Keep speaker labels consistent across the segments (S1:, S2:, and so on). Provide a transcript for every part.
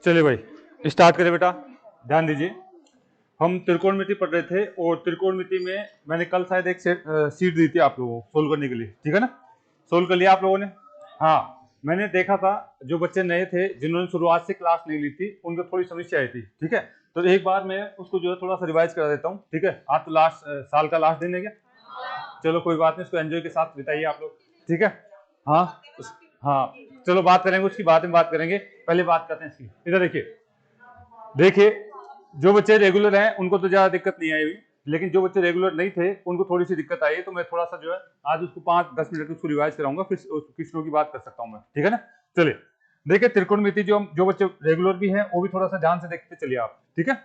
S1: चलिए भाई स्टार्ट करें बेटा, ध्यान दीजिए। हम त्रिकोणमिति पढ़ रहे थे और त्रिकोणमिति में मैंने कल शायद एक सीट दी थी आप लोगों को सोल्व करने के लिए, ठीक है ना? सोल्व कर लिया आप लोगों ने? हाँ, मैंने देखा था जो बच्चे नए थे जिन्होंने शुरुआत से क्लास नहीं ली थी उनको थोड़ी समस्या आई थी, ठीक है? तो एक बार मैं उसको जो है थोड़ा सा रिवाइज करा देता हूँ, ठीक है? आज तो लास्ट साल का लास्ट दिन है क्या? चलो कोई बात नहीं, इसको एंजॉय के साथ बिताइए आप लोग, ठीक है? हाँ हाँ, चलो बात करेंगे उसकी, बाद में बात करेंगे, पहले बात करते हैं इसकी। इधर देखिए, देखिए जो बच्चे रेगुलर हैं उनको तो ज्यादा दिक्कत नहीं आई हुई, लेकिन जो बच्चे रेगुलर नहीं थे उनको थोड़ी सी दिक्कत आई है, तो मैं थोड़ा सा जो है आज उसको 5-10 मिनट उसको रिवाइज कराऊंगा, फिर उसकी शुरू की बात कर सकता हूँ मैं, ठीक है ना? चलिए देखिए, त्रिकोणमिति जो बच्चे रेगुलर भी हैं वो भी थोड़ा सा ध्यान से देखते चलिए आप, ठीक है?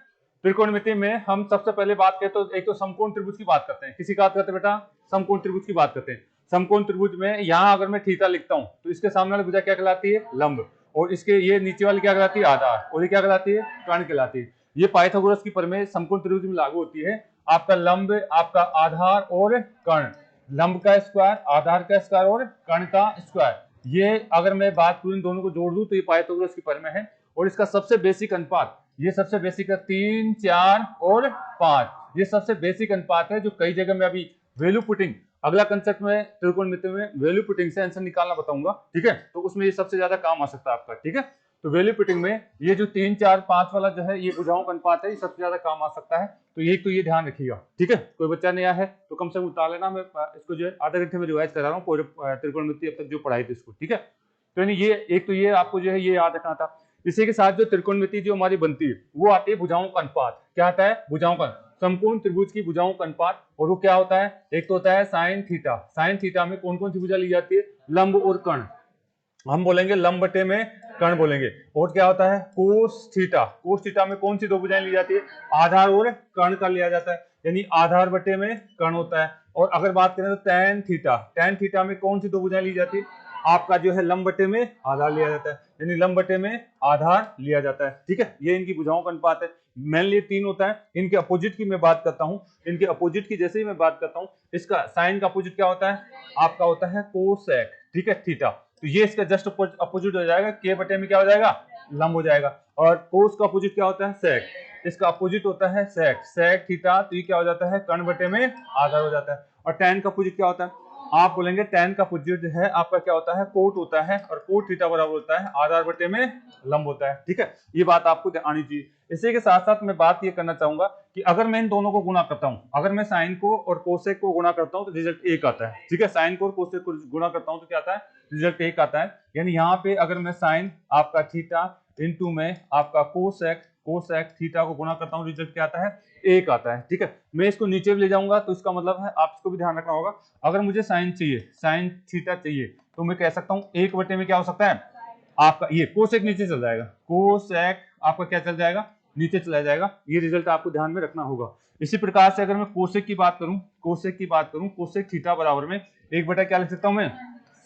S1: त्रिकोणमिति में हम सबसे पहले बात करें तो एक तो समकोण त्रिभुज की बात करते हैं। किसी का बात करते हैं बेटा? समकोण त्रिभुज की बात करते हैं। समकोण त्रिभुज में यहाँ अगर मैं थीटा लिखता हूँ तो इसके सामने वाली भुजा क्या कहलाती है? लंब। और इसके ये नीचे वाली क्या कहलाती है? आधार। और ये क्या कहलाती है? कर्ण कहलाती है। ये पाइथागोरस की प्रमेय समकोण त्रिभुज में लागू होती है। आपका लंब, आपका आधार और कर्ण, लंब का स्क्वायर, आधार का स्क्वायर और कर्ण का स्क्वायर, ये अगर मैं बात करूं इन दोनों को जोड़ दूं तो ये पाइथागोरस की प्रमेय है। और इसका सबसे बेसिक अनुपात, ये सबसे बेसिक है 3, 4 और 5। ये सबसे बेसिक अनुपात है जो कई जगह में अभी वैल्यू पुटिंग, अगला कंसेप्ट में त्रिकोणमिति में वैल्यू पुटिंग से आंसर निकालना बताऊंगा, ठीक है? तो उसमें ये सबसे ज्यादा काम आ सकता है आपका, ठीक है? तो वैल्यू पुटिंग में ये जो 3, 4, 5 वाला जो है ये भुजाओं का अनुपात है, ये सबसे ज्यादा काम आ सकता है। तो ये ध्यान रखिएगा, ठीक है? कोई बच्चा नया है तो कम से कम उतार लेना, मैं इसको जो है आधे घंटे में रिवाइज करा रहा हूँ पूरे त्रिकोणमिति अब तक जो पढ़ाई थी इसको, ठीक है? तो यानी ये एक तो ये आपको जो है ये याद रखना था। इसी के साथ जो त्रिकोणमिति जो हमारी बनती है वो आती है भुजाओं का अनुपात। क्या आता है? भुजाओं का, समकोण त्रिभुज की भुजाओं का अनुपात। और वो क्या होता है? एक तो होता है साइन थीटा। साइन थीटा में कौन कौन सी भुजा ली जाती है? लंब और कर्ण। हम बोलेंगे लंब बटे में कर्ण बोलेंगे। और क्या होता है? Cos theta. कोस थीटा में कौन सी दो भुजाएं ली जाती है? आधार और कर्ण का लिया जाता है, यानी आधार बटे में कर्ण होता है। और अगर बात करें तो टैन थीटा, टैन थीटा में कौन सी दो भुजाएं ली जाती है? आपका जो है लंब बटे में आधार लिया जाता है, यानी लंब बटे में आधार लिया जाता है, ठीक है? ये इनकी भुजाओं का अनुपात है। मेनली 3 होता है। इनके अपोजिट की मैं बात करता हूं, इनके अपोजिट की जैसे ही मैं बात करता हूं, इसका साइन का अपोजिट क्या होता है? आपका होता है कोसेक, ठीक है? थीटा। तो ये इसका जस्ट अपोजिट हो जाएगा, के बटे में क्या हो जाएगा? लंब हो जाएगा। और कोस का अपोजिट क्या होता है? सेक। इसका अपोजिट होता है सेक, सेक थीटा। तो ये क्या हो जाता है? कर्ण बटे में आधार हो जाता है। और टैन का अपोजिट क्या होता है? आप बोलेंगे टैन का अपोजिट जो है आपका क्या होता है? कोट होता है। और कोट थीटा बराबर होता है आधार बटे में लंब होता है, ठीक है? ये बात आपको आनी चाहिए। इसी के साथ साथ मैं बात ये करना चाहूंगा कि अगर मैं इन दोनों को गुणा करता हूं, अगर मैं साइन को और कोसेक को गुणा करता हूं तो रिजल्ट 1 आता है, ठीक है? साइन को और कोसेक को गुणा करता हूं तो क्या आता है? रिजल्ट 1 आता है। यानी यहाँ पे अगर मैं साइन आपका थीटा इंटू में आपका कोसेक, कोसेक थीटा को गुणा करता हूँ, रिजल्ट क्या आता है? 1 आता है, ठीक है? मैं इसको नीचे भी ले जाऊंगा तो इसका मतलब है आप इसको भी ध्यान रखना होगा। अगर मुझे साइन चाहिए, साइन थीटा चाहिए, तो मैं कह सकता हूँ 1 बटे में क्या हो सकता है? आपका ये कोसेक नीचे चल जाएगा, कोसेक आपका क्या चल जाएगा? नीचे चला जाएगा। ये रिजल्ट आपको ध्यान में रखना होगा। इसी प्रकार से अगर मैं कोसेक की बात करूं, कोसेक की बात करूं, कोसेक थीटा बराबर में 1 बटा क्या लिख सकता हूं मैं?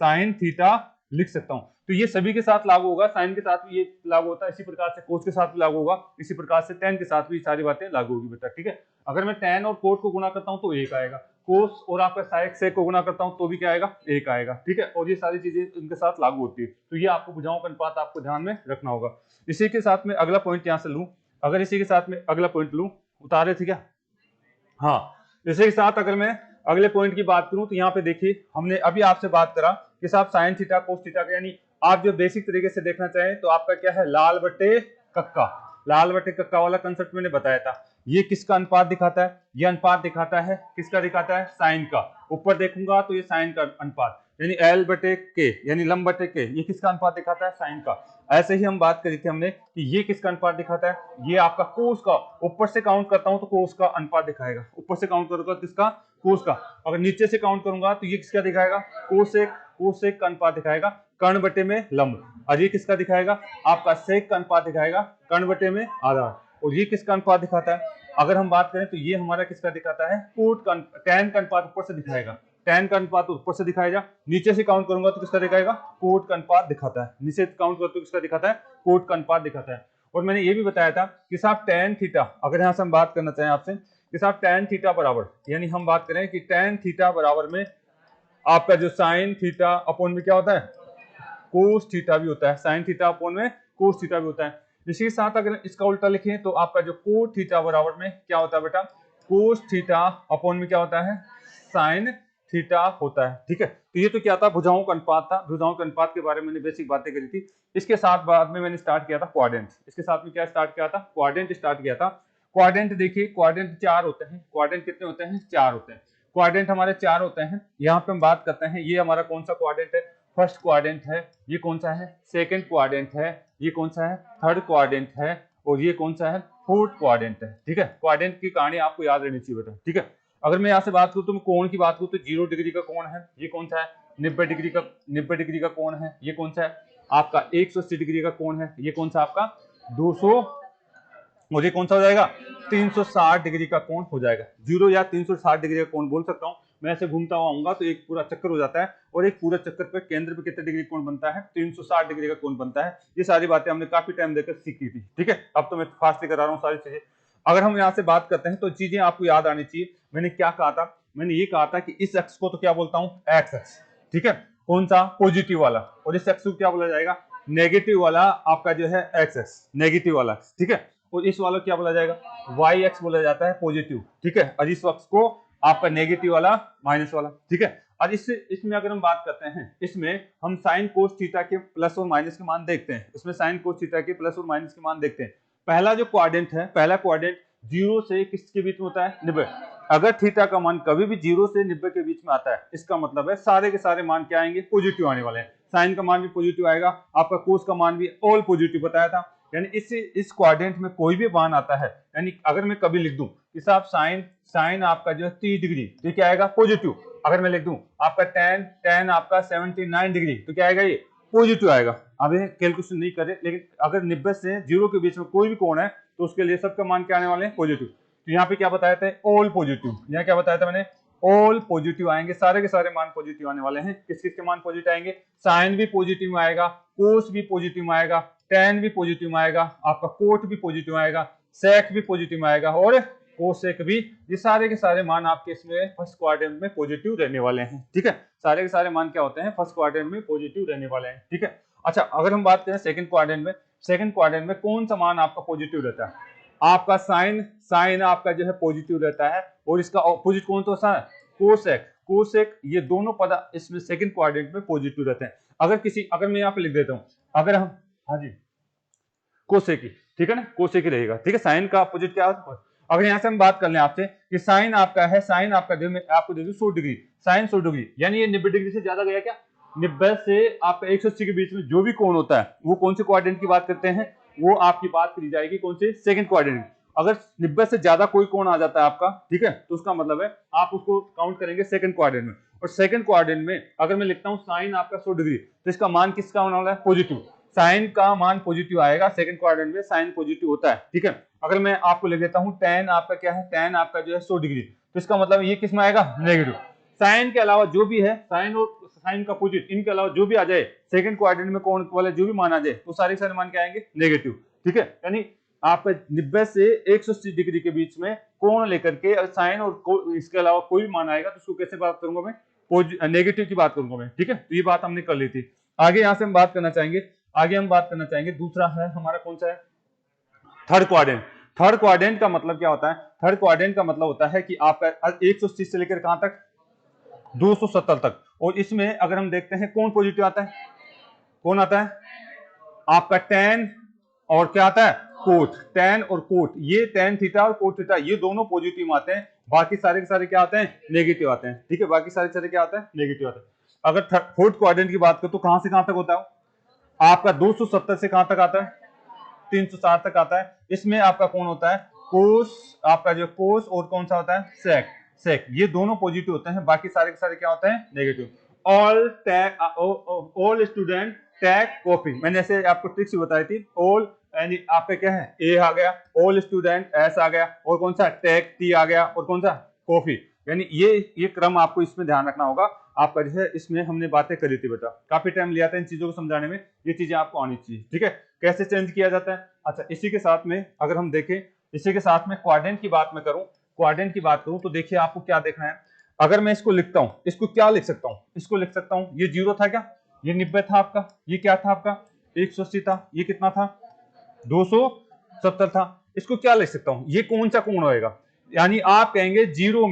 S1: साइन थीटा लिख सकता हूं। तो ये सभी के साथ लागू होगा, साइन के साथ भी ये लागू होता है, इसी प्रकार से कोस के साथ भी लागू होगा, इसी प्रकार से टेन के साथ भी सारी बातें लागू होगी बेटा, ठीक है? अगर मैं टेन और कोट को गुणा करता हूं तो 1 आएगा, कोस और आपका साइक से को गुणा करता हूं तो भी क्या आएगा? 1 आएगा, ठीक है? और ये सारी चीजें इनके साथ लागू होती है। तो ये आपको भुजाओं का अनुपात आपको ध्यान में रखना होगा। इसी के साथ में अगला पॉइंट यहां से लूं, अगर इसी के साथ में अगला पॉइंट लूं, उतारे थे क्या? हाँ, इसी के साथ अगर मैं अगले पॉइंट की बात करूं तो यहाँ पे देखिए, हमने अभी आपसे बात करा कि साहब साइन थीटा कोस थीटा का, यानी आप जो बेसिक तरीके से देखना चाहें तो आपका क्या है? लाल बटे कक्का, लाल बटे कक्का वाला कंसेप्ट मैंने बताया था। ये किसका अनुपात दिखाता है? ये अनुपात दिखाता है, किसका दिखाता है? साइन का। ऊपर देखूंगा तो ये साइन का अनुपात, यानी एल बटे के, यानी लंब बटे के, ये किसका अनुपात दिखाता है? साइन का। ऐसे ही हम बात करी थी हमने कि ये किसका अनुपात दिखाता है? ये आपका कोस का। ऊपर से काउंट करता हूं तो कोस का अनुपात दिखाएगा, ऊपर से काउंट करूंगा किसका? कोस का। अगर नीचे से काउंट करूंगा तो ये किसका दिखाएगा? कोसेक, कोसेक का अनुपात दिखाएगा कर्ण बटे में लंब। और ये किसका दिखाएगा? आपका सेक का अनुपात दिखाएगा कर्ण बटे में आधार। और ये किसका अनुपात दिखाता है? अगर हम बात करें तो ये हमारा किसका दिखाता है? कोट का, टैन का अनुपात ऊपर से दिखाएगा, टैन का अनुपात ऊपर से दिखाएगा। नीचे से काउंट करूंगा तो किसका दिखाएगा? कोट का अनुपात दिखाता है। नीचे से काउंट करते तो किसका दिखाता है? कोट का अनुपात दिखाता है। और मैंने ये भी बताया था कि साहब टैन थीटा, अगर यहां से हम बात करना चाहें आपसे कि साहब टैन थीटा बराबर, यानी हम बात करें कि टैन थीटा बराबर में आपका जो साइन थीटा अपॉन में क्या होता है? कोस थीटा भी होता है। साइन थीटा अपॉन में कोस थीटा भी होता है। इसी के साथ अगर इसका उल्टा लिखें तो आपका जो कोट थीटा बराबर में क्या होता है बेटा, कोस थीटा अपॉन में क्या होता है, साइन थीटा होता है। ठीक है, तो ये तो क्या था, भुजाओं का अनुपात था। भुजाओं के अनुपात के बारे में मैंने बेसिक बातें करी थी। इसके साथ बाद में मैंने स्टार्ट किया था क्वाड्रेंट। इसके साथ में क्या स्टार्ट किया था, क्वाड्रेंट स्टार्ट किया था। क्वाड्रेंट देखिए, क्वाड्रेंट 4 होते हैं। क्वाड्रेंट कितने होते हैं, 4 होते हैं। क्वाड्रेंट हमारे 4 होते हैं। यहाँ पे हम बात करते हैं, ये हमारा कौन सा क्वाड्रेंट है, फर्स्ट क्वाड्रेंट है। ये कौन सा है, सेकंड क्वाड्रेंट है। ये कौन सा है, थर्ड क्वाड्रेंट है। और ये कौन सा है, फोर्थ क्वाड्रेंट है। ठीक है, क्वाड्रेंट की कहानी आपको याद रहनी चाहिए बेटा। ठीक है, अगर मैं यहाँ से बात करूँ तो मैं कोण की बात करूँ तो 0 डिग्री का कोण है, ये कौन सा है, 90 डिग्री का कोण है। ये कौन सा है आपका, 180 डिग्री का कोण है। ये कौन सा आपका 200, और ये कौन सा हो जाएगा, 360 डिग्री का कोण हो जाएगा। 0 या 360 डिग्री का कोण बोल सकता हूँ। मैं ऐसे घूमता हुआ आऊंगा तो एक पूरा चक्कर हो जाता है, और एक पूरा चक्कर पे केंद्र पे कितने डिग्री कोण बनता है, 360 डिग्री का कोण बनता है। ये सारी बातें हमने काफी टाइम देकर सीखी थी। ठीक है, अब तो मैं फास्ट करा रहा हूँ सारी चीजें। अगर हम यहाँ से बात करते हैं तो चीजें आपको याद आनी चाहिए। मैंने क्या कहा था, मैंने ये कहा था कि इस अक्ष को तो क्या बोलता हूँ, एक्स अक्ष। ठीक है, कौन सा, पॉजिटिव वाला। और इस अक्ष को क्या बोला जाएगा, नेगेटिव वाला आपका जो है एक्स अक्ष, नेगेटिव वाला। ठीक है, और इस वाला क्या बोला जाएगा, वाई एक्स बोला जाता है, पॉजिटिव। ठीक है, और इस अक्ष को आपका नेगेटिव वाला, माइनस वाला। ठीक है, और इसमें अगर हम बात करते हैं, इसमें हम साइन कोस थीटा के प्लस और माइनस के मान देखते हैं। इसमें साइन कोस थीटा के प्लस और माइनस के मान देखते हैं। पहला जो क्वाड्रेंट है, पहला क्वाड्रेंट 0 से किसके बीच में होता है, 90। अगर थीटा का मान कभी भी 0 से 90 के बीच में आता है, इसका मतलब है सारे के सारे मान क्या आएंगे, पॉजिटिव आने वाले हैं। साइन का मान भी पॉजिटिव आएगा, आपका कोस का मान भी ऑल पॉजिटिव बताया था। यानी इस क्वाड्रेंट में कोई भी मान आता है, यानी अगर मैं कभी लिख दूं कि साहब साइन आपका जो है 30 डिग्री, तो क्या आएगा, पॉजिटिव। अगर मैं लिख दूं आपका टेन आपका 79 डिग्री, तो क्या आएगा, ये पॉजिटिव आएगा। अब ये कैलकुलेशन नहीं करे, लेकिन अगर 90 से 0 के बीच में कोई भी कोण है तो उसके लिए सबका मान क्या आने वाले हैं, पॉजिटिव। तो यहाँ पे क्या बताया था, ऑल पॉजिटिव। यहाँ क्या बताया था मैंने, ऑल पॉजिटिव आएंगे, सारे के सारे मान पॉजिटिव आने वाले हैं। किस किस के मान पॉजिटिव आएंगे, साइन भी पॉजिटिव आएगा, कोस भी पॉजिटिव आएगा, टेन भी पॉजिटिव आएगा, आपका कोट भी पॉजिटिव आएगा, सेक भी पॉजिटिव आएगा, और कोसेक भी। ये सारे के सारे मान आपके इसमें फर्स्ट क्वाड्रेंट में पॉजिटिव रहने वाले हैं। ठीक है, सारे के सारे मान क्या होते हैं, फर्स्ट क्वाड्रेंट में पॉजिटिव रहने वाले हैं। ठीक है, अच्छा अगर हम बात करें सेकंड क्वाड्रेंट में, सेकंड क्वाड्रेंट में कौन सा मान आपका पॉजिटिव रहता है, आपका साइन आपका जो है पॉजिटिव रहता है, और इसका ऑपोजिट कौन सा है, कोसेक। ये दोनों पद इसमें सेकंड क्वाड्रेंट में पॉजिटिव रहते हैं। अगर मैं यहाँ पे लिख देता हूँ, अगर हम, हाँ जी, कोसेकी, ठीक है ना, कोसेकी रहेगा। ठीक है, साइन का अपोजिट क्या होता है। अगर यहाँ से हम बात कर लें आपसे कि साइन आपका है, साइन आपका जो मैं आपको दे दूं 100 डिग्री, साइन 100 डिग्री, यानी ये 90 डिग्री से ज्यादा गया क्या, 90 से आपका 180 के बीच में जो भी कोण होता है, वो कौन से क्वाड्रेंट की बात करते हैं, वो आपकी बात करी जाएगी कौन से, सेकंड क्वाड्रेंट। अगर 90 से ज्यादा कोई कोण आ जाता है आपका, ठीक है, तो उसका मतलब है आप उसको काउंट करेंगे सेकंड क्वाड्रेंट में। और सेकंड क्वाड्रेंट में अगर मैं लिखता हूँ साइन आपका 100 डिग्री, तो इसका मान किसका होने वाला है, पॉजिटिव। साइन का मान पॉजिटिव आएगा, सेकंड क्वाड्रेंट में साइन पॉजिटिव होता है। ठीक है, अगर मैं आपको लिख देता हूं tan आपका क्या है, tan आपका जो है 100 डिग्री, तो इसका मतलब ये किस में आएगा, नेगेटिव। साइन के अलावा जो भी है, साइन और साइन का अपोजिट, इनके अलावा जो भी आ जाए सेकंड क्वाड्रेंट में कोण वाले जो भी मान आ जाए, तो सारे सारे मान क्या आएंगे, नेगेटिव। ठीक है, यानी आपका 90 से 180 डिग्री के बीच में कोण लेकर के साइन और इसके अलावा कोई भी मान आएगा तो उसको कैसे बात करूंगा मैं, नेगेटिव की बात करूंगा मैं। ठीक है, तो ये बात हमने कर ली थी। आगे यहां से हम बात करना चाहेंगे, दूसरा है हमारा कौन सा है, थर्ड क्वाड्रेंट। थर्ड क्वाड्रेंट का मतलब क्या होता है, थर्ड क्वाड्रेंट का मतलब होता है कि आपका 180 से लेकर कहां तक, 270 तक। और इसमें अगर हम देखते हैं कौन पॉजिटिव आता है, कौन आता है आपका tan, और क्या आता है, कोट। tan और कोट, ये tan थीटा और कोट थीटा, ये दोनों पॉजिटिव आते हैं, बाकी सारे के सारे क्या आते हैं, नेगेटिव आते हैं। ठीक है, बाकी सारे सारे क्या आते हैं, नेगेटिव आते हैं। अगर फोर्थ क्वाड्रेंट की बात करें तो कहां से कहां तक होता है आपका, 270 से कहां तक आता है, 360 तक आता है। इसमें आपका कौन होता है, कोस, आपका जो कोस, और कौन सा होता है, सेक। ये दोनों पॉजिटिव होते हैं, बाकी सारे के सारे क्या होते हैं, negative. All student take copy, मैंने ऐसे आपको ट्रिक्स बताई थी। ऑल यानी आपका क्या है, ए आ गया, ऑल स्टूडेंट एस आ गया, और कौन सा टेक टी आ गया, और कौन सा कॉफी। यानी ये क्रम आपको इसमें ध्यान रखना होगा। आपका जो है इसमें हमने बातें करी थी बेटा, काफी टाइम लिया था इन चीजों को समझाने में, ये चीजें आपको आनी चाहिए। ठीक है, कैसे चेंज किया जाता है। अच्छा, इसी के साथ में अगर हम देखें, इसी के साथ में क्वाड्रेंट की बात मैं करूं, क्वाड्रेंट की बात करूं तो देखिए आपको क्या देखना है। अगर मैं इसको लिखता हूं, इसको क्या लिख सकता हूं, इसको लिख सकता हूं, ये 0 था क्या, ये 90 था आपका, ये क्या था आपका 180 था, ये कितना था 270 था। इसको क्या लिख सकता हूं, ये कौन सा कोण होएगा, यानी आप कहेंगे जीरो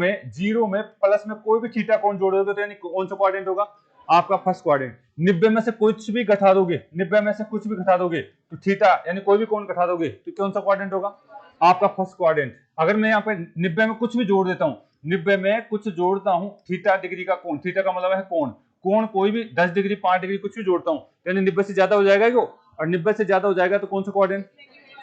S1: में प्लस में कोई भी थीटा कोण जोड़ दोगे तो यानी कौन सा क्वाड्रेंट होगा, आपका फर्स्ट क्वाड्रेंट। 90 में से कुछ भी घटा दोगे, 90 में से कुछ भी घटा दोगे तो थीटा यानी कोई भी कोण घटा दोगे तो कौन सा क्वाड्रेंट होगा, आपका फर्स्ट क्वाड्रेंट। अगर मैं यहाँ पे 90 में कुछ भी जोड़ देता हूँ, 90 में कुछ जोड़ता हूँ, थीटा डिग्री का कोण, थीटा का मतलब है कोण, कोण कोई भी 10 डिग्री 5 डिग्री कुछ भी जोड़ता हूँ यानी 90 से ज्यादा हो जाएगा वो, और 90 से ज्यादा हो जाएगा तो कौन सा क्वाड्रेंट,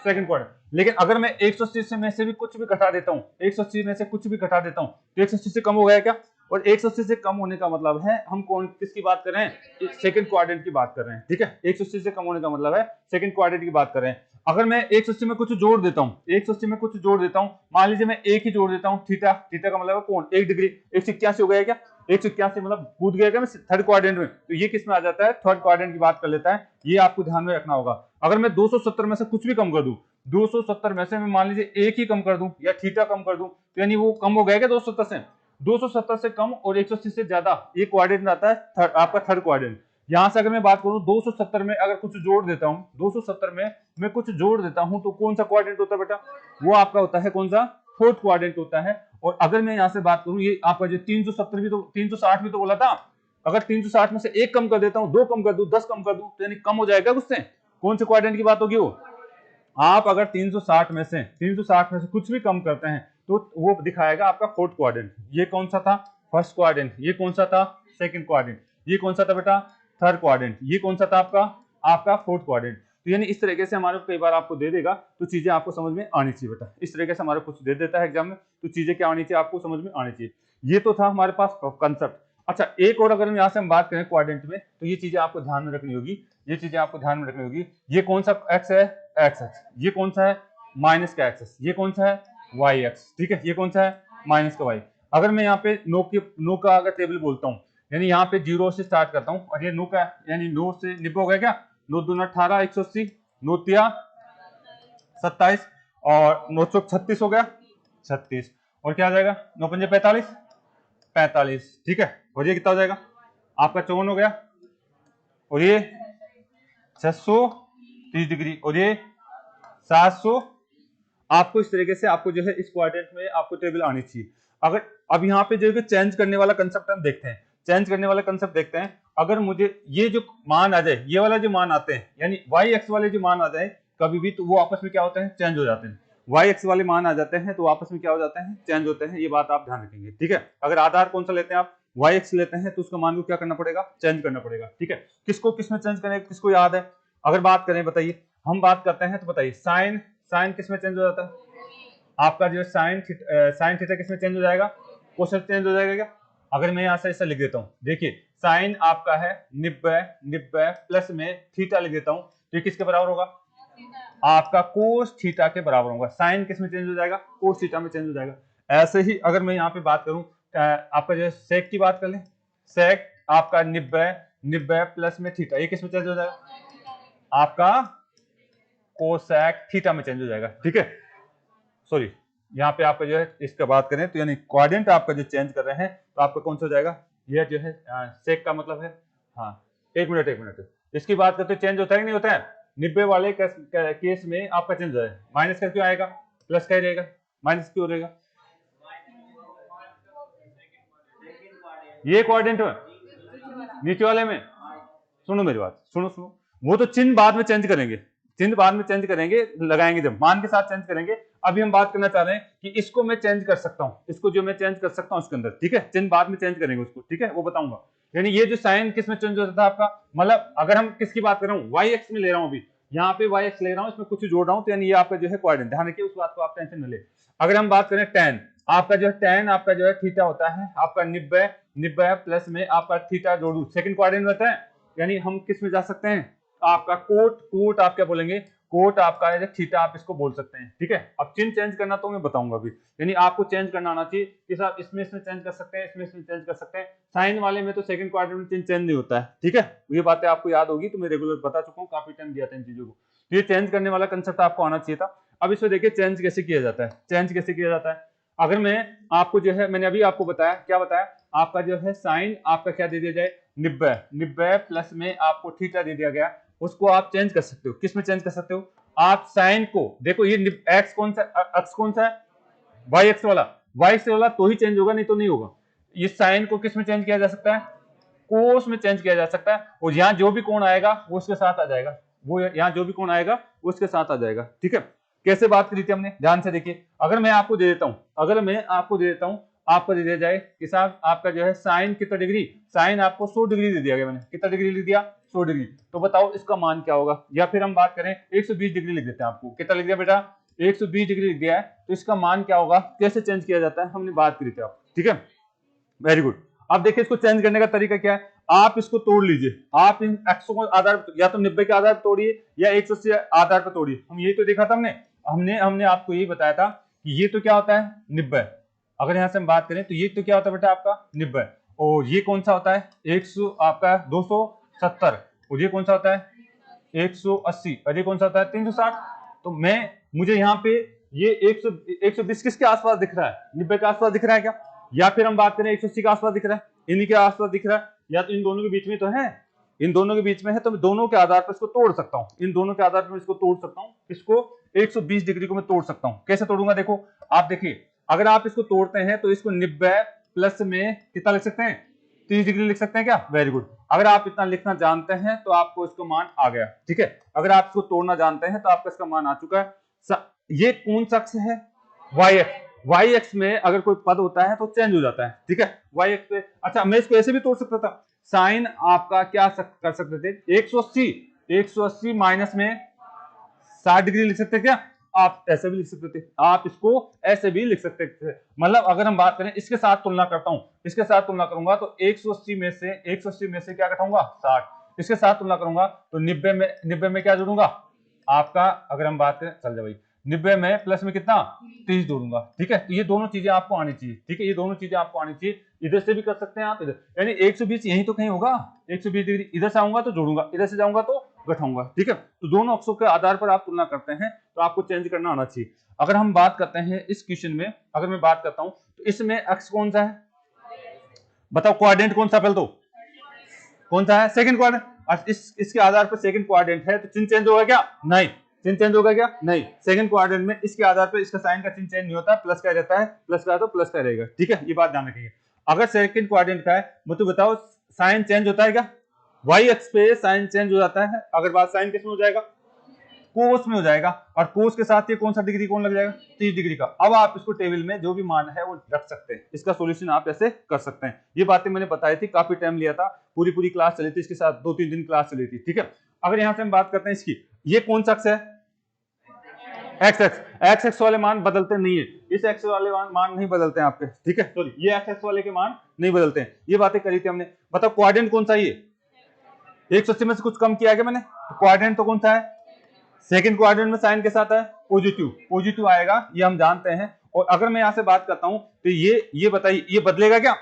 S1: सेकंड क्वाड्रेंट। लेकिन अगर मैं 180 में से भी कुछ भी घटा देता हूँ, 180 में से कुछ भी घटा देता हूँ तो 180 से कम हो गया क्या, और 180 से कम होने का मतलब है हम कौन किसकी बात कर रहे हैं, सेकंड क्वाड्रेंट की बात कर रहे हैं, ठीक है। 180 से कम होने का मतलब है सेकंड क्वाड्रेंट की बात कर रहे हैं। अगर मैं 180 में कुछ जोड़ देता हूँ, 180 में कुछ जोड़ देता हूँ, मान लीजिए मैं एक ही जोड़ देता हूँ, थीटा, थीटा का मतलब है कोण 1 डिग्री, 181 हो गया क्या, 181 मतलब कूद गया क्या मैं थर्ड क्वाड्रेंट में, तो ये किस में आ जाता है, थर्ड क्वाड्रेंट की बात कर लेता है, ये आपको ध्यान में रखना होगा। अगर मैं 270 में से कुछ भी कम कर दूं, 270 में से मैं मान लीजिए एक ही कम कर दूं या थीटा कम कर दूं तो यानी वो कम हो गया क्या 270 से, 270 से कम और 180 से ज्यादा, ये क्वाड्रेंट आता है आपका थर्ड क्वाड्रेंट। यहां से अगर मैं बात करूं 270 में अगर कुछ जोड़ देता हूं, 270 में मैं कुछ जोड़ देता हूं तो कौन सा क्वाड्रेंट होता है बेटा, वो आपका होता है कौन सा, फोर्थ क्वाड्रेंट होता है। और अगर मैं यहां से बात करूं, ये आपका जो 370 भी तो 360 भी तो बोला था, अगर 360 में से एक कम कर देता हूं, दो कम कर दूं, 10 कम कर दूं तो यानी कम हो जाएगा उससे, कौन से क्वाड्रेंट की बात होगी वो, आप अगर 360 में से कुछ भी कम करते हैं तो वो दिखाएगा आपका फोर्थ क्वाड्रेंट। ये कौन सा था, फर्स्ट क्वाड्रेंट, ये कौन सा था, सेकंड क्वाड्रेंट, ये कौन सा था बेटा, थर्ड क्वाड्रेंट, ये कौन सा था आपका, आपका फोर्थ क्वाड्रेंट। तो यानी इस तरीके से हमारे कई बार आपको दे देगा तो चीजें आपको समझ में आनी चाहिए बेटा, इस तरीके से हमारे कुछ दे देता है एग्जाम में तो चीजें क्या आनी चाहिए, आपको समझ में आनी चाहिए। ये तो था हमारे पास कंसेप्ट। अच्छा, एक और अगर हम यहाँ से हम बात करें क्वाड्रेंट में तो ये चीजें आपको ध्यान में रखनी होगी, ये चीजें आपको ध्यान में रखनी होगी। ये कौन सा एक्स है, एक्स एक्स, ये कौन सा है माइनस का एक्स, ये कौन सा है वाई एक्स, ठीक है, ये कौन सा है माइनस का वाई। अगर मैं यहाँ पे नो का अगर टेबल बोलता हूँ यानी यहाँ पे 0 से स्टार्ट करता हूँ और ये नो का यानी 9 से 90 हो गया क्या, 9 दूना 18, 180, 9 तिया 27 और 9 चौक 36 हो गया 36, और क्या आ जाएगा 9 पंजे 45, 45, ठीक है। और ये कितना हो जाएगा आपका 54 हो गया, और ये 630 डिग्री, और ये 700। आपको इस तरीके से आपको जो है इस क्वाड्रेंट में आपको टेबल आनी चाहिए। अगर अब यहाँ पे जो है चेंज करने वाला कंसेप्ट हम देखते हैं, चेंज करने वाला कंसेप्ट देखते हैं। अगर मुझे ये जो मान आ जाए, ये वाला जो मान आते हैं यानी वाई एक्स वाले जो मान आ जाए कभी भी, तो वो आपस में क्या होते हैं, चेंज हो जाते हैं। वाई एक्स वाले मान आ जाते हैं तो आपस में क्या हो जाते हैं, चेंज होते हैं। ये बात आप ध्यान रखेंगे, ठीक है। अगर आधार कौन सा लेते हैं आप, वाई एक्स लेते हैं तो उसका मान को क्या करना पड़ेगा, चेंज करना पड़ेगा, ठीक है। किसको किसमें चेंज करें, किसको याद है, अगर बात करें बताइए, हम बात करते हैं तो बताइए साइन, साइन किसमें चेंज हो जाता है आपका, जो साइन थीटा किसमें चेंज हो जाएगा, कोसेक चेंज हो जाएगा क्या। अगर मैं यहां से ऐसा लिख देता हूं, देखिए साइन आपका है 90 प्लस में थीटा लिख देता हूं तो ये किसके बराबर होगा, आपका कोस थीटा के बराबर होगा। साइन किसमें चेंज हो जाएगा, कोस थीटा में चेंज हो जाएगा। ऐसे ही अगर मैं यहाँ पे बात करूं आपका जो सेक की बात कर लें, सेक आपका 90 प्लस में थीटा, ये किसमें चेंज हो जाएगा, आपका कोसेक थीटा में चेंज हो जाएगा, ठीक है। सॉरी, यहाँ पे आपका जो है इसका बात करें तो यानी क्वाड्रेंट आपका जो चेंज कर रहे हैं तो आपका कौन सा हो जाएगा, ये जो है सेक का मतलब है, हाँ एक मिनट इसकी बात करते चेंज होता है कि नहीं होता है, 90 वाले केस में आपका चेंज हो जाए, माइनस का क्यों आएगा, प्लस का ही रहेगा, माइनस क्यों रहेगा, ये क्वाड्रेंट है नीचे वाले में। सुनो मेरी बात, सुनो, वो तो चिन्ह बाद में चेंज करेंगे, चिन्ह बाद में चेंज करेंगे, लगाएंगे जब मान के साथ चेंज करेंगे। अभी हम बात करना चाह रहे हैं कि इसको मैं चेंज कर सकता हूं, इसको जो मैं चेंज कर सकता हूं इसके अंदर, ठीक है। चिन्ह बाद में चेंज करेंगे उसको, ठीक है, वो बताऊंगा। यानी ये जो साइन किस में चेंज होता था आपका, मतलब अगर हम किसकी बात कर रहा हूँ, वाई एक्स में ले रहा हूँ, अभी यहाँ पे वाई एक्स ले रहा हूँ, इसमें कुछ जोड़ रहा हूँ तो यानी ये आपका जो है क्वाड्रेंट, ध्यान रखिए उस बात को आप टेंशन न ले। अगर हम बात करें टेन, आपका जो है टेन आपका जो है थीटा होता है आपका 90 प्लस में आपका थीटा जोड़ू, सेकंड क्वाड्रेंट होता है। यानी हम किस में जा सकते हैं, आपका कोट आप क्या बोलेंगे, कोट आपका है थीटा, आप इसको बोल सकते हैं, ठीक है। अब चिन्ह चेंज करना तो मैं बताऊंगा अभी, यानी आपको चेंज करना आना चाहिए कि साहब इसमें चेंज कर सकते हैं, इसमें चेंज कर सकते हैं। साइन वाले में तो सेकंड क्वाड्रेंट में चिन्ह चेंज नहीं होता है, ठीक है। ये बातें आपको याद होगी तो मैं रेगुलर बता चुका हूँ, काफी टाइम दिया था इन चीजों को, तो ये चेंज करने वाला कंसेप्ट आपको आना चाहिए था। अब इसमें देखिए चेंज कैसे किया जाता है, चेंज कैसे किया जाता है। अगर मैं आपको जो है, मैंने अभी आपको बताया, क्या बताया, आपका जो है साइन आपका क्या दे दिया जाए 90 प्लस में आपको थीटा दे दिया गया, उसको आप चेंज कर सकते हो, किस में चेंज कर सकते हो, आप साइन को देखो, ये एक्स कौन सा, अक्स कौन सा है, वाई एक्स वाला, वाई एक्स वाला तो ही चेंज होगा, नहीं तो नहीं होगा। ये साइन को किस में चेंज किया जा सकता है, कोस में चेंज किया जा सकता है, और यहाँ जो भी कोण आएगा वो उसके साथ आ जाएगा, वो यहाँ जो भी कोण आएगा वो उसके साथ आ जाएगा, ठीक है। कैसे बात करी थी हमने, ध्यान से देखिए। अगर मैं आपको दे देता हूं, अगर मैं आपको दे देता हूं, आपको दे दिया जाए कि साहब आपका जो है साइन कितना डिग्री, साइन आपको 100 डिग्री दे दिया गया, मैंने कितना डिग्री लिख दिया, 100 डिग्री, तो बताओ इसका मान क्या होगा। या फिर हम बात करें 120 डिग्री लिख देते हैं, आपको कितना लिख दिया बेटा, 120 डिग्री लिख दिया है, तो इसका मान क्या होगा, कैसे चेंज किया जाता है, हमने बात करी थी आप, ठीक है, वेरी गुड। अब देखिए इसको चेंज करने का तरीका क्या है, आप इसको तोड़ लीजिए, आप इन एक्सों को आधार या तो 90 के आधार पर तोड़िए या 180 आधार पर तोड़िए, हम यही तो देखा था हमने हमने हमने आपको यही बताया था कि ये तो क्या होता है 90, अगर यहां से हम बात करें तो ये तो क्या होता है बेटा आपका 90, और ये कौन सा होता है 100 आपका 270, और ये कौन सा होता है 180, और ये कौन सा होता है 360। तो मैं मुझे यहाँ पे ये 120 किसके आसपास दिख रहा है, 90 के आसपास दिख रहा है क्या, या फिर हम बात करें 180 के आसपास दिख रहा है, इन्हीं के आसपास दिख रहा है, या तो इन दोनों के बीच में तो है, इन दोनों के बीच में है, तो मैं दोनों के आधार पर इसको तोड़ सकता हूं, इन दोनों के आधार पर इसको तोड़ सकता हूं, इसको 120 डिग्री को मैं तोड़ सकता हूं। कैसे तोड़ूंगा, देखो आप देखिए, अगर आप इसको तोड़ते हैं तो इसको 90 प्लस में कितना लिख सकते हैं, 30 डिग्री लिख सकते हैं क्या, वेरी गुड। अगर आप इतना लिखना जानते हैं तो आपको इसका मान आ गया, ठीक है। अगर आप इसको तोड़ना जानते हैं तो आपका इसका मान आ चुका है। ये कौन सा अक्ष है, वाई एक्स, वाई एक्स में अगर कोई पद होता है तो चेंज हो जाता है, ठीक है, वाई एक्स पे। अच्छा मैं इसको ऐसे भी तोड़ सकता था, साइन आपका क्या कर सकते थे 180 माइनस में 60 डिग्री लिख सकते क्या, आप ऐसे भी लिख सकते थे, आप इसको ऐसे भी लिख सकते थे। मतलब अगर हम बात करें इसके साथ तुलना करता हूं, इसके साथ तुलना करूंगा तो 180 में से क्या घटाऊंगा 60, इसके साथ तुलना करूंगा तो 90 में क्या जोड़ूंगा आपका, अगर हम बात करें चल जाए भाई 90 में प्लस में कितना 30 जोड़ूंगा, ठीक है। तो ये दोनों चीजें आपको आनी चाहिए, ठीक है, ये दोनों चीजें आपको आनी चाहिए। इधर से भी कर सकते हैं आप, इधर यानी 120 यही तो कहीं होगा, 120 डिग्री इधर से आऊंगा तो जोड़ूंगा, इधर से जाऊंगा तो घटाऊंगा, ठीक है। तो दोनों अक्षों के आधार पर आप तुलना करते हैं तो आपको चेंज करना आना चाहिए। अगर हम बात करते हैं इस क्वेश्चन में, अगर मैं बात करता हूं तो इसमें अक्ष कौन सा है, बताओ क्वाड्रेंट कौन सा, पहले तो कौन सा है सेकंड क्वाड्रेंट, इसके आधार पर सेकंड क्वाड्रेंट है तो चिन्ह चेंज होगा क्या, नहीं, चिन्ह चेंज होगा क्या, नहीं। सेकंड क्वाड्रेंट में इसके आधार पर इसका साइन का चिन्ह चेंज नहीं होता, प्लस का रहता है, प्लस का तो प्लस का रहेगा, ठीक है, ये बात ध्यान रखिए। अगर सेकंड क्वाड्रेंट का है मुझे बताओ साइन चेंज होता है क्या, वाई एक्स पे साइन चेंज हो जाता है, अगर बात साइन किस में हो जाएगा कोस में हो जाएगा, और कोस के साथ ये कौन सा डिग्री कौन लग जाएगा 30 डिग्री का। अब आप इसको टेबल में जो भी मान है वो रख सकते हैं, इसका सॉल्यूशन आप ऐसे कर सकते हैं। ये बातें मैंने बताई थी, काफी टाइम लिया था, पूरी क्लास चली थी, इसके साथ 2-3 दिन क्लास चली थी, ठीक है। अगर यहां से हम बात करते हैं इसकी, ये कौन सा अक्ष है एक्स एक्स, एक्स एक्स वाले मान बदलते नहीं है, इस एक्स वाले मान नहीं बदलते हैं आपके, ठीक है, सॉरी ये एक्स एक्स वाले के मान नहीं बदलते हैं, ये बातें करी थी हमने। बताओ क्वाड्रेंट कौन सा, ये 180 में से कुछ कम किया गया मैंने, तो क्वाड्रेंट तो कौन सा है सेकंड क्वाड्रेंट में साइन के साथ है पॉजिटिव आएगा, ये हम जानते हैं। और अगर मैं यहां से बात करता हूं तो ये बताइए ये बदलेगा क्या,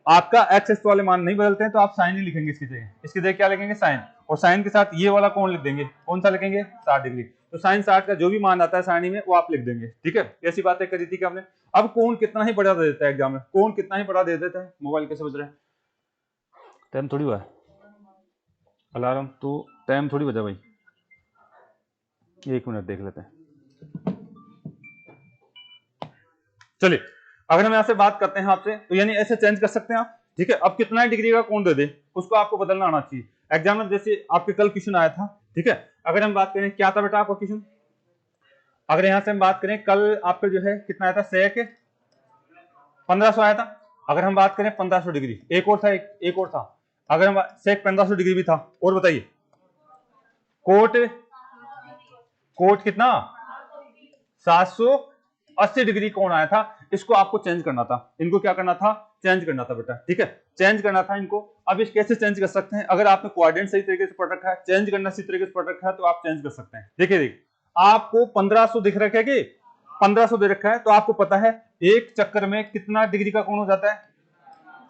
S1: आपका एक्स एक्स वाले मान नहीं बदलते हैं तो आप साइन ही लिखेंगे इसकी जगह क्या लिखेंगे साइन, और साइन के साथ ये वाला कोण लिख देंगे, कौन सा लिखेंगे 60 डिग्री, तो साइन 60 का जो भी मान आता है साइनी में वो आप लिख देंगे, ठीक है। ऐसी बातें करी थी कि हमने। अब कोण कितना ही बड़ा दे देता है एग्जाम में, कोण कितना ही बड़ा दे देता है, मोबाइल कैसे बज रहा है, टाइम थोड़ी हुआ है अलार्म, तो टाइम थोड़ी बजा भाई, 1 मिनट देख लेते हैं। चलिए अगर हम यहां से बात करते हैं आपसे, तो यानी ऐसे चेंज कर सकते हैं आप, ठीक है। अब कितना डिग्री का कोण दे दे उसको आपको बदलना आना चाहिए। एग्जाम में जैसे आपके कल क्वेश्चन आया था, ठीक है, अगर हम बात करें क्या था बेटा आपका क्वेश्चन, अगर यहां से हम बात करें कल आपका जो है कितना आया था सेक 1500 आया था। अगर हम बात करें 1500 डिग्री, एक और था, अगर हम सेक 1500 डिग्री भी था, और बताइए कोट कितना 780 डिग्री कोण आया था, इसको आपको चेंज करना था, इनको क्या करना था चेंज करना था बेटा, ठीक है, चेंज करना था इनको। अब इस कैसे चेंज कर सकते हैं, अगर आपने क्वाड्रेंट सही तरीके से पढ़ रखा है, चेंज करना सही तरीके से पढ़ रखा है तो आप चेंज कर सकते हैं। देखिए आपको 1500 दिख रखा है कि 1500 दे रखा है, तो आपको पता है एक चक्कर में कितना डिग्री का कोण हो जाता है,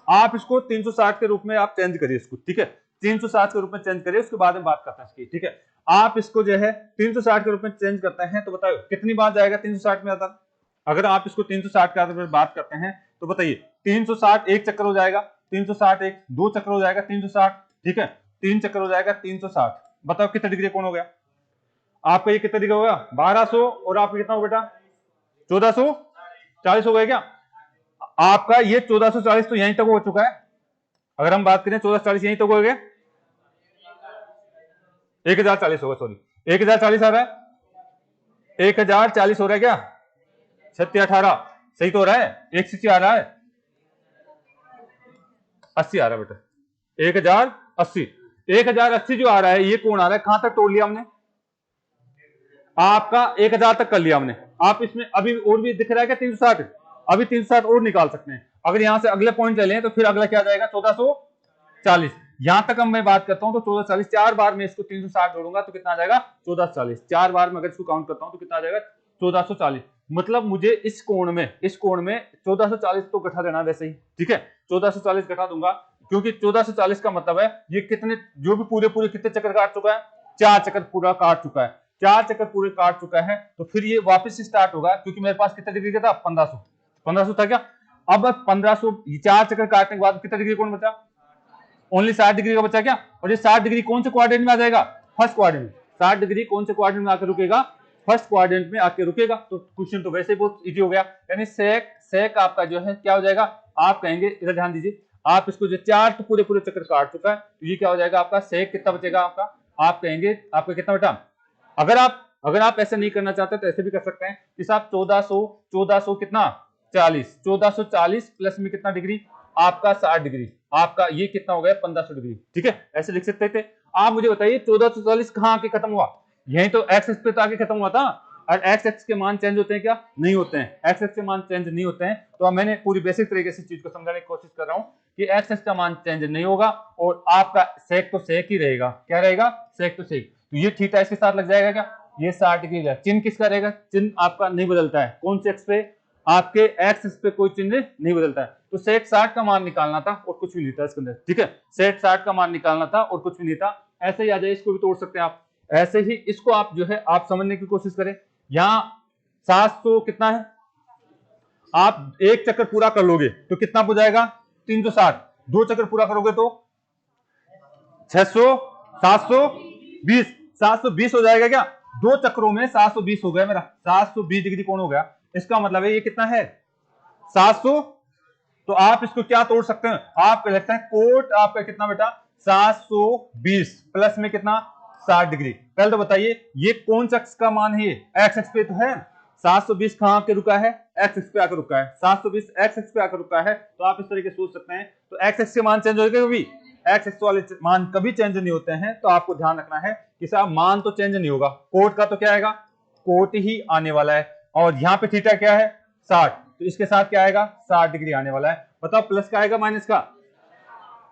S1: आप इसको 360 के रूप में आप चेंज करिए इसको, ठीक है, 360 के रूप में चेंज करिए, उसके बाद में बात करते हैं इसकी, ठीक है। आप इसको जो है 360 के रूप में चेंज करते हैं तो बताओ कितनी बार जाएगा 360 में आता, अगर आप इसको 360 के आधार पर बात करते हैं तो बताइए 360 एक चक्कर हो जाएगा, 360 एक 2 चक्कर हो जाएगा 360, ठीक है, 3 चक्कर हो जाएगा 360, बताओ कितने डिग्री कोण हो गया। आपका ये कितना दिखा होगा 1200 और आपका कितना हो बेटा 1440 हो गया क्या? आपका ये 1440 तो यहीं तक हो चुका है। अगर हम बात करें 1440 यहीं तक हो गया, 1040 होगा, सॉरी 1040 आ रहा है, 1040 हो रहा है क्या? 3618 सही तो हो रहा है, 180 आ रहा है, 80 आ रहा है बेटा, 1080 1080 जो आ रहा है ये कौन आ रहा है? कहां तक तोड़ लिया हमने? आपका 1000 तक कर लिया हमने। आप इसमें अभी और भी दिख रहा है क्या 360? अभी 360 और निकाल सकते हैं। अगर यहां से अगले पॉइंट ले लें तो फिर अगला क्या जाएगा 1440। यहां तक हम मैं बात करता हूं तो 1440 4 बार में इसको 360 जोड़ूंगा तो कितना आ जाएगा 1440। 4 बार में अगर इसको काउंट करता हूं तो कितना आ जाएगा 1440। मतलब मुझे इस कोण में 1440 तो घटा देना वैसे ही, ठीक है 1440 घटा दूंगा, क्योंकि 1440 का मतलब है ये कितने जो भी पूरे पूरे कितने चक्कर काट चुका है? 4 चक्कर पूरा काट चुका है। 4 चक्कर पूरे काट चुका है तो फिर ये वापस स्टार्ट होगा, क्योंकि मेरे पास कितना डिग्री का था 1500 था क्या? अब 1500 4 चक्कर काटने के बाद कितना डिग्री कोण बचा? ओनली 60 डिग्री का बचा क्या? और ये 60 डिग्री कौन से क्वाड्रेंट में आ जाएगा? फर्स्ट क्वाड्रेंट में। 60 डिग्री कौन से क्वाड्रेंट में आकर रुकेगा? फर्स्ट क्वाड्रेंट में आके रुकेगा। तो क्वेश्चन तो वैसे ही बहुत इजी हो गया, यानी सेक आपका जो है क्या हो जाएगा? आप कहेंगे, इधर ध्यान दीजिए, आप इसको जो 4 तो पूरे पूरे चक्कर काट चुका है तो ये क्या हो जाएगा आपका? सेक कितना बचेगा आपका? आप कहेंगे आपका कितना बेटा? अगर आप ऐसे नहीं करना चाहते तो ऐसे भी कर सकते हैं कि साहब 1400 कितना 1440 प्लस में कितना डिग्री? आपका 60 डिग्री। आपका ये कितना हो गया 1500 डिग्री, ठीक है ऐसे लिख सकते थे। आप मुझे बताइए 1440 कहां आके खत्म हुआ? यही तो एक्स एक्स पे तो आके खत्म हुआ था। और एक्स एक्स के मान चेंज होते हैं क्या? नहीं होते हैं। एक्स एक्स के मान चेंज नहीं होते हैं। तो अब मैंने पूरी बेसिक तरीके से चीज को समझाने की कोशिश कर रहा हूं कि एक्स एक्स का मान चेंज नहीं होगा और आपका सेक तो सेक ही रहेगा। क्या रहेगा? सेक तो सेक। तो ये थीटा इसके साथ लग जाएगा क्या? ये 60 डिग्री का चिन्ह किसका रहेगा? चिन्ह आपका नहीं बदलता है। कौन से एक्स पे? आपके एक्स एक्स पे कोई चिन्ह नहीं बदलता है। तो सेक 60 का मान निकालना था और कुछ भी नहीं था इसके अंदर, ठीक है सेक 60 का मान निकालना था और कुछ भी नहीं था। ऐसे ही आ जाए, इसको भी तोड़ सकते हैं आप। ऐसे ही इसको आप जो है आप समझने की कोशिश करें। यहां 700 कितना है? आप एक चक्कर पूरा कर लोगे तो कितना हो जाएगा? 360। 2 चक्कर पूरा करोगे तो 600 720 720 हो जाएगा क्या? 2 चक्रों में 720 हो गया मेरा, 720 डिग्री कोण हो गया। इसका मतलब है ये कितना है 700। तो आप इसको क्या तोड़ सकते हैं? आप कह सकते हैं कोट आपका कितना बेटा 720 प्लस में कितना 60 डिग्री। पहले तो बताइए ये कौन सा का मान है? एक्स एक्स पे तो है। 720 कहां आके रुका है? एक्स एक्स पे आकर रुका है। 720 एक्स एक्स पे आकर रुका है। तो आप इस तरीके से सोच सकते हैं। तो एक्स एक्स के मान चेंज होगा कभी? एक्स एक्स वाले मान कभी चेंज नहीं होते हैं। तो आपको ध्यान रखना है कि साहब मान तो चेंज नहीं होगा। कोट का तो क्या आएगा? कोट ही आने वाला है। और यहाँ पे थीटा क्या है 60, तो इसके साथ क्या आएगा 60 डिग्री आने वाला है। बताओ प्लस का आएगा माइनस का?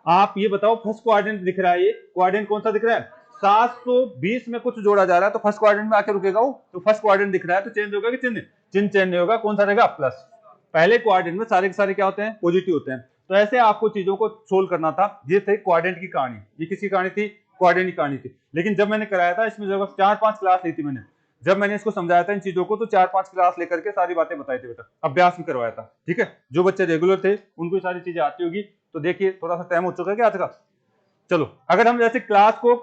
S1: आप ये बताओ फर्स्ट क्वाड्रेंट दिख रहा है, ये क्वाड्रेंट कौन सा दिख रहा है? 720 में कुछ जोड़ा जा रहा है तो फर्स्ट क्वाड्रेंट में आके रुकेगा वो। तो फर्स्ट क्वाड्रेंट दिख रहा है तो चेंज होगा कि चिन्ह? चिन्ह चेंज नहीं होगा। कौन सा रहेगा? प्लस। पहले क्वाड्रेंट में सारे के सारे क्या होते हैं? पॉजिटिव होते हैं। तो ऐसे आपको चीजों को सोल्व करना था। ये थी क्वाड्रेंट की कहानी। ये किसकी कहानी थी? क्वाड्रेंट की कहानी थी। लेकिन जब मैंने कराया था इसमें जब 4-5 क्लास ली थी मैंने, जब मैंने इसको समझाया था इन चीजों को तो 4-5 क्लास लेकर के सारी बातें बताई थी बेटा, अभ्यास भी करवाया था, ठीक है। जो बच्चे रेगुलर थे उनको सारी चीजें आती होगी। तो देखिए थोड़ा सा टाइम हो चुका है क्या आज का? चलो अगर हम जैसे क्लास को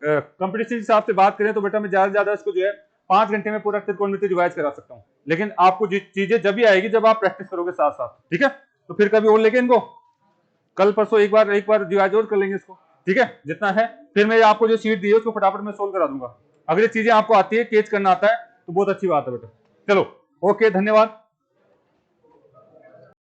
S1: कंपटीशन के हिसाब से बात करें तो बेटा मैं ज्यादा से ज्यादा इसको जो है 5 घंटे में पूरा त्रिकोणमिति रिवाइज करा सकता हूँ। लेकिन आपको चीजें जब भी आएगी जब आप प्रैक्टिस करोगे साथ साथ, ठीक है। तो फिर कभी और लेके इनको कल परसों एक बार रिवाइज और कर लेंगे इसको, ठीक है जितना है। फिर मैं आपको जो शीट दी है उसको फटाफट में सोल्व करा दूंगा। अगर ये चीजें आपको आती है, कैच करना आता है तो बहुत अच्छी बात है बेटा। चलो ओके, धन्यवाद।